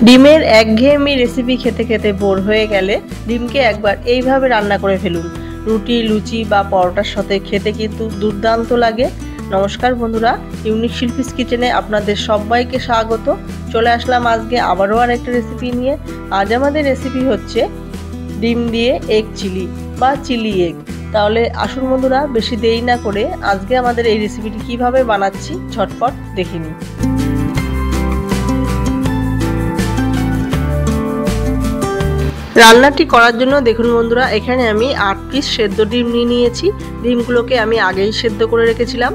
ডিমের একঘেয়েমি রেসিপি খেতে খেতে বোর হয়ে গেলে ডিমকে একবার এইভাবে রান্না করে ফেলুন। রুটি, লুচি বা পরোটার সাথে খেতে কিন্তু দুর্দান্ত লাগে। নমস্কার বন্ধুরা, ইউনিক শিল্পীস কিচেনে আপনাদের সবাইকে স্বাগত। চলে আসলাম আজকে আবারও আর একটা রেসিপি নিয়ে। আজ আমাদের রেসিপি হচ্ছে ডিম দিয়ে এগ চিলি বা চিলি এগ। তাহলে আসুন বন্ধুরা, বেশি দেরি না করে আজকে আমাদের এই রেসিপিটি কিভাবে বানাচ্ছি ঝটপট দেখে নিই। রান্নাটি করার জন্য দেখুন বন্ধুরা, এখানে আমি 8 পিস সেদ্ধ ডিম নিয়ে নিয়েছি। ডিমগুলোকে আমি আগেই সেদ্ধ করে রেখেছিলাম।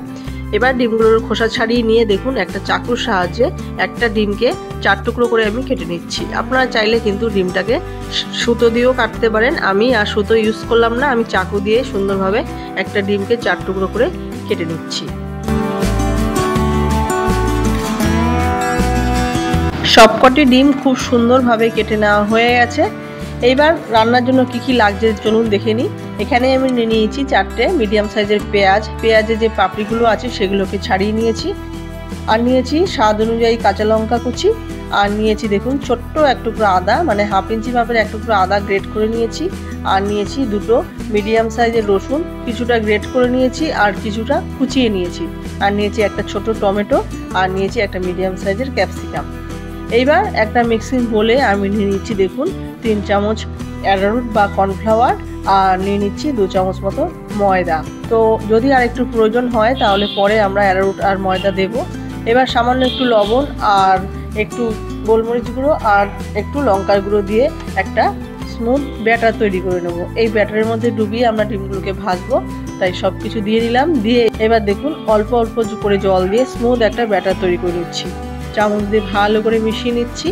এবার ডিমগুলোর খোসা ছাড়িয়ে নিয়ে দেখুন একটা চাকুর সাহায্যে একটা ডিমকে 4 টুকরো করে আমি কেটে নিচ্ছি। আপনারা চাইলে কিন্তু ডিমটাকে সুতো দিয়েও কাটতে পারেন। আমি আর সুতো ইউজ করলাম না, আমি চাকু দিয়ে সুন্দরভাবে একটা ডিমকে 4 টুকরো করে কেটে নিচ্ছি। সবকটি ডিম খুব সুন্দরভাবে কেটে নেওয়া হয়ে গেছে। এইবার রান্নার জন্য কি কি লাগছে চলুন দেখে নিই। এখানে আমি নিয়ে নিয়েছি 4টে মিডিয়াম সাইজের পেঁয়াজ। পেঁয়াজের যে পাপড়িগুলো আছে সেগুলোকে ছাড়িয়ে নিয়েছি। আর নিয়েছি স্বাদ অনুযায়ী কাঁচা লঙ্কা কুচি। আর নিয়েছি দেখুন ছোট্ট এক টুকরো আদা, মানে 1/2 ইঞ্চি মাপের এক টুকরো আদা গ্রেট করে নিয়েছি। আর নিয়েছি 2টো মিডিয়াম সাইজের রসুন, কিছুটা গ্রেট করে নিয়েছি আর কিছুটা কুচিয়ে নিয়েছি। আর নিয়েছি একটা ছোট টমেটো, আর নিয়েছি একটা মিডিয়াম সাইজের ক্যাপসিকাম। এইবার একটা মিক্সিং বোলে আমি নিয়ে নিচ্ছি দেখুন 3 চামচ অ্যারারুট বা কর্নফ্লাওয়ার, আর নিয়ে নিচ্ছি 2 চামচ মতো ময়দা। তো যদি আর একটু প্রয়োজন হয় তাহলে পরে আমরা অ্যারারুট আর ময়দা দেব। এবার সামান্য একটু লবণ আর একটু গোলমরিচ গুঁড়ো আর একটু লঙ্কার গুঁড়ো দিয়ে একটা স্মুথ ব্যাটার তৈরি করে নেব। এই ব্যাটারের মধ্যে ডুবিয়ে আমরা ডিমগুলোকে ভাজবো, তাই সব কিছু দিয়ে দিলাম। দিয়ে এবার দেখুন অল্প অল্প করে জল দিয়ে স্মুথ একটা ব্যাটার তৈরি করে নিচ্ছি। চামচ দিয়ে ভালো করে মিশিয়ে নিচ্ছি।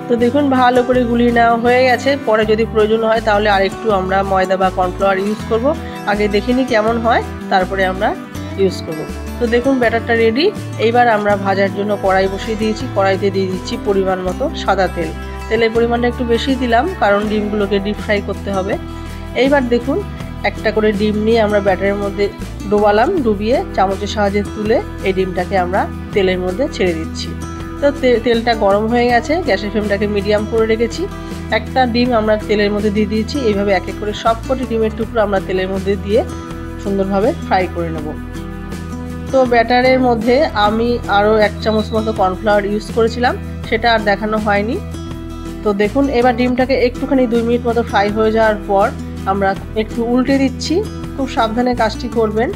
তো দেখুন ভালো করে গুলিয়ে নেওয়া হয়ে গেছে। পরে যদি প্রয়োজন হয় তাহলে আরেকটু আমরা ময়দা বা কর্নফ্লাওয়ার ইউজ করব। আগে দেখে নিই কেমন হয়, তারপরে আমরা ইউজ করব। তো দেখুন ব্যাটারটা রেডি। এইবার আমরা ভাজার জন্য কড়াই বসিয়ে দিয়েছি। কড়াইতে দিয়ে দিচ্ছি পরিমাণ মতো সাদা তেল। তেলের পরিমাণটা একটু বেশি দিলাম কারণ ডিমগুলোকে ডিপ ফ্রাই করতে হবে। এইবার দেখুন একটা করে ডিম নিয়ে আমরা ব্যাটারের মধ্যে ডোবালাম, ডুবিয়ে চামচের সাহায্যে তুলে এই ডিমটাকে আমরা তেলের মধ্যে ছেড়ে দিচ্ছি। তো তেলটা গরম হয়ে গেছে, গ্যাসের ফ্লেমটাকে মিডিয়াম করে রেখেছি। একটা ডিম আমরা তেলের মধ্যে দিয়ে দিয়েছি। এইভাবে এক এক করে সবকটি ডিমের টুকরো আমরা তেলের মধ্যে দিয়ে সুন্দরভাবে ফ্রাই করে নেব। তো ব্যাটারের মধ্যে আমি আরও 1 চামচ মতো কর্নফ্লাওয়ার ইউজ করেছিলাম, সেটা আর দেখানো হয়নি। তো দেখুন এবার ডিমটাকে একটুখানি 2 মিনিট মতো ফ্রাই হয়ে যাওয়ার পর আমরা একটু উল্টে দিচ্ছি। খুব সাবধানে কাজটি করবেন।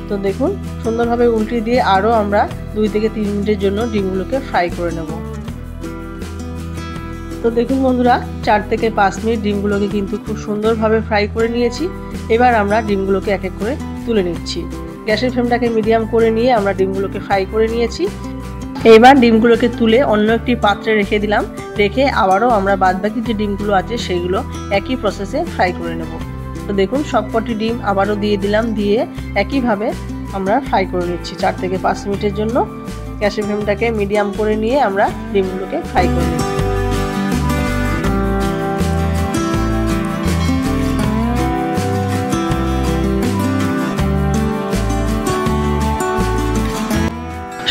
তো দেখুন সুন্দরভাবে উল্টে দিয়ে আরও আমরা 2 থেকে 3 মিনিটের জন্য ডিমগুলোকে ফ্রাই করে নেব। তো দেখুন বন্ধুরা 4 থেকে 5 মিনিট ডিমগুলোকে কিন্তু খুব সুন্দরভাবে ফ্রাই করে নিয়েছি। এবার আমরা ডিমগুলোকে এক এক করে তুলে নিচ্ছি। গ্যাসের ফ্লেমটাকে মিডিয়াম করে নিয়ে আমরা ডিমগুলোকে ফ্রাই করে নিয়েছি। এবার ডিমগুলোকে তুলে অন্য একটি পাত্রে রেখে দিলাম। রেখে আবারও আমরা বাদবাকি যে ডিমগুলো আছে সেগুলো একই প্রসেসে ফ্রাই করে নেব। তো দেখুন সবকটি ডিম আবারও দিয়ে দিলাম, দিয়ে একইভাবে আমরা ফ্রাই করে নিচ্ছি 4 থেকে 5 মিনিটের জন্য। গ্যাসের ফ্লেমটাকে মিডিয়াম করে নিয়ে আমরা ডিমগুলোকে ফ্রাই করে নিচ্ছি।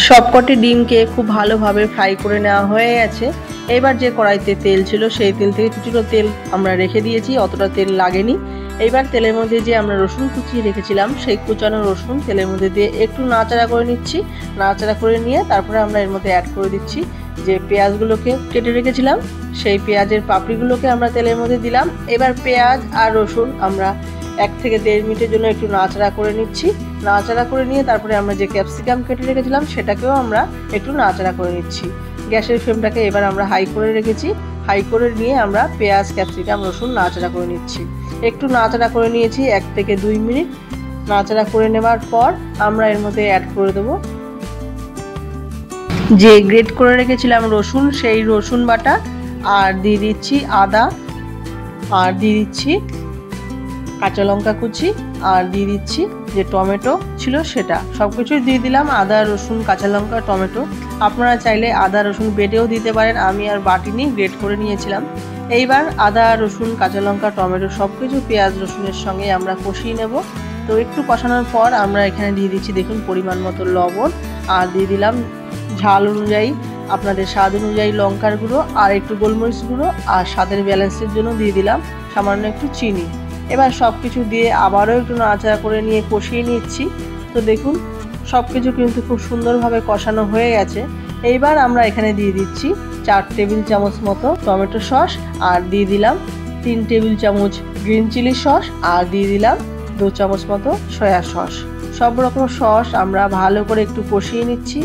সবকটি ডিমকে খুব ভালোভাবে ফ্রাই করে নেওয়া হয়ে গেছে। এবার যে কড়াইতে তেল ছিল সেই তেল থেকে কিছুটা তেল আমরা রেখে দিয়েছি, অতটা তেল লাগেনি। এইবার তেলের মধ্যে যে আমরা রসুন কুচিয়ে রেখেছিলাম সেই কুচানো রসুন তেলের মধ্যে দিয়ে একটু নাড়াচাড়া করে নিচ্ছি। নাড়াচাড়া করে নিয়ে তারপরে আমরা এর মধ্যে অ্যাড করে দিচ্ছি যে পেঁয়াজগুলোকে কেটে রেখেছিলাম, সেই পেঁয়াজের পাপড়িগুলোকে আমরা তেলের মধ্যে দিলাম। এবার পেঁয়াজ আর রসুন আমরা 1 থেকে 1.5 মিনিটের জন্য একটু নাড়াচাড়া করে নিচ্ছি। নাড়াচাড়া করে নিয়ে তারপরে আমরা যে ক্যাপসিকাম কেটে রেখেছিলাম সেটাকেও আমরা একটু নাড়াচাড়া করে নিচ্ছি। গ্যাসের ফ্লেমটাকে এবার আমরা হাই করে রেখেছি। হাই করে নিয়ে আমরা পেঁয়াজ, ক্যাপসিকাম, রসুন নাড়াচাড়া করে নিচ্ছি। একটু নাড়াচাড়া করে নিয়েছি 1 থেকে 2 মিনিট। নাড়াচাড়া করে নেওয়ার পর আমরা এর মধ্যে অ্যাড করে দেব যে গ্রেট করে রেখেছিলাম রসুন, সেই রসুন বাটা, আর দিয়ে দিচ্ছি আদা, আর দিয়ে দিচ্ছি কাঁচা লঙ্কা কুচি, আর দিয়ে দিচ্ছি যে টমেটো ছিল সেটা। সব কিছুই দিয়ে দিলাম, আদা, রসুন, কাঁচা লঙ্কা, টমেটো। আপনারা চাইলে আদা রসুন বেটেও দিতে পারেন, আমি আর বাটিনি, গ্রেট করে নিয়েছিলাম। এইবার আদা, রসুন, কাঁচা লঙ্কা, টমেটো সব কিছু পেঁয়াজ রসুনের সঙ্গে আমরা কষিয়ে নেব। তো একটু কষানোর পর আমরা এখানে দিয়ে দিচ্ছি দেখুন পরিমাণ মতো লবণ, আর দিয়ে দিলাম ঝাল অনুযায়ী আপনাদের স্বাদ অনুযায়ী লঙ্কার গুঁড়ো আর একটু গোলমরিচ গুঁড়ো আর স্বাদের ব্যালেন্সের জন্য দিয়ে দিলাম সামান্য একটু চিনি। এবার সব কিছু দিয়ে আবারও একটু নাড়াচাড়া করে নিয়ে কষিয়ে নিচ্ছি। তো দেখুন সব কিছু কিন্তু খুব সুন্দরভাবে কষানো হয়ে গেছে। এইবার আমরা এখানে দিয়ে দিচ্ছি 4 টেবিল চামচ মতো টমেটো সস আর দিয়ে দিলাম 3 টেবিল চামচ গ্রিন চিলি সস আর দিয়ে দিলাম 2 চামচ মতো সয়া সস। সব রকম সস আমরা ভালো করে একটু কষিয়ে নিচ্ছি।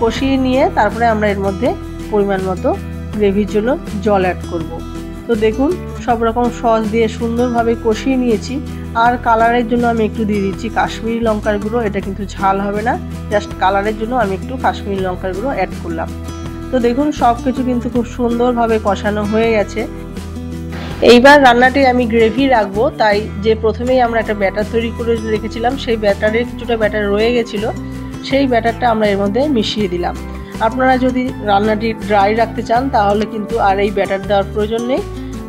কষিয়ে নিয়ে তারপরে আমরা এর মধ্যে পরিমাণ মতো গ্রেভির জন্য জল অ্যাড করব। তো দেখুন সব রকম সস দিয়ে সুন্দরভাবে কষিয়ে নিয়েছি। আর কালারের জন্য আমি একটু দিয়ে দিচ্ছি কাশ্মীরি লঙ্কার গুঁড়ো। এটা কিন্তু ঝাল হবে না, জাস্ট কালারের জন্য আমি একটু কাশ্মীরি লঙ্কার গুঁড়ো অ্যাড করলাম। তো দেখুন সব কিছু কিন্তু খুব সুন্দরভাবে কষানো হয়ে গেছে। এইবার রান্নাটি আমি গ্রেভি রাখবো, তাই যে প্রথমেই আমরা একটা ব্যাটার তৈরি করে রেখেছিলাম সেই ব্যাটারের কিছুটা ব্যাটার রয়ে গেছিলো, সেই ব্যাটারটা আমরা এর মধ্যে মিশিয়ে দিলাম। আপনারা যদি রান্নাটি ড্রাই রাখতে চান তাহলে কিন্তু আর এই ব্যাটার দেওয়ার প্রয়োজন নেই।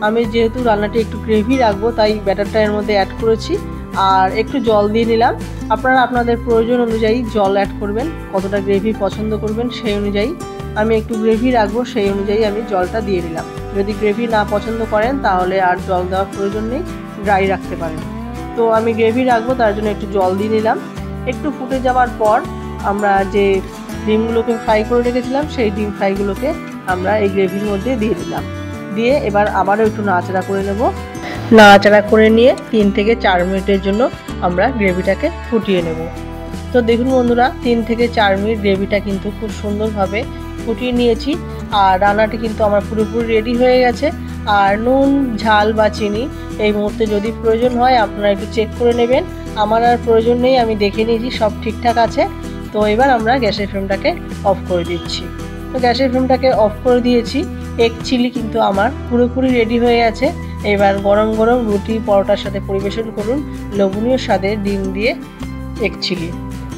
আমি যেহেতু রান্নাটি একটু গ্রেভি রাখবো তাই ব্যাটারটা এর মধ্যে অ্যাড করেছি আর একটু জল দিয়ে নিলাম। আপনারা আপনাদের প্রয়োজন অনুযায়ী জল অ্যাড করবেন, কতটা গ্রেভি পছন্দ করবেন সেই অনুযায়ী। আমি একটু গ্রেভি রাখবো সেই অনুযায়ী আমি জলটা দিয়ে নিলাম। যদি গ্রেভি না পছন্দ করেন তাহলে আর জল দেওয়ার প্রয়োজন নেই, ড্রাই রাখতে পারেন। তো আমি গ্রেভি রাখবো তার জন্য একটু জল দিয়ে নিলাম। একটু ফুটে যাওয়ার পর আমরা যে ডিমগুলোকে ফ্রাই করে রেখেছিলাম সেই ডিম ফ্রাইগুলোকে আমরা এই গ্রেভির মধ্যে দিয়ে দিলাম। দিয়ে এবার আবারও একটু নাড়াচাড়া করে নেব। নাড়াচাড়া করে নিয়ে 3 থেকে 4 মিনিটের জন্য আমরা গ্রেভিটাকে ফুটিয়ে নেব। তো দেখুন বন্ধুরা 3 থেকে 4 মিনিট গ্রেভিটা কিন্তু খুব সুন্দরভাবে ফুটিয়ে নিয়েছি আর রান্নাটি কিন্তু আমার পুরোপুরি রেডি হয়ে গেছে। আর নুন ঝাল বা চিনি এই মুহূর্তে যদি প্রয়োজন হয় আপনারা একটু চেক করে নেবেন। আমার আর প্রয়োজন নেই, আমি দেখে নিয়েছি সব ঠিকঠাক আছে। তো এবার আমরা গ্যাসের ফ্লেমটাকে অফ করে দিচ্ছি। তো গ্যাসের ফ্লেমটাকে অফ করে দিয়েছি। এগ চিলি কিন্তু আমার পুরোপুরি রেডি হয়ে গেছে। এবার গরম গরম রুটি পরোটার সাথে পরিবেশন করুন লোভনীয় স্বাদের ডিম দিয়ে এগ চিলি।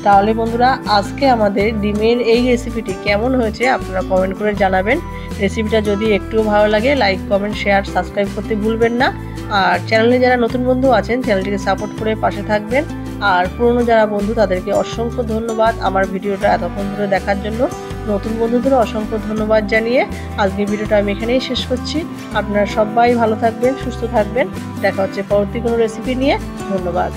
তাহলে বন্ধুরা আজকে আমাদের ডিমের এই রেসিপিটি কেমন হয়েছে আপনারা কমেন্ট করে জানাবেন। রেসিপিটা যদি একটুও ভালো লাগে লাইক কমেন্ট শেয়ার সাবস্ক্রাইব করতে ভুলবেন না। আর চ্যানেলে যারা নতুন বন্ধু আছেন চ্যানেলটিকে সাপোর্ট করে পাশে থাকবেন। আর পুরনো যারা বন্ধু তাদেরকে অসংখ্য ধন্যবাদ আমার ভিডিওটা এতক্ষণ ধরে দেখার জন্য। নতুন বন্ধুদের অসংখ্য ধন্যবাদ জানিয়ে আজকের ভিডিওটা আমি এখানেই শেষ করছি। আপনারা সবাই ভালো থাকবেন, সুস্থ থাকবেন। দেখা হচ্ছে পরবর্তী কোনো রেসিপি নিয়ে। ধন্যবাদ।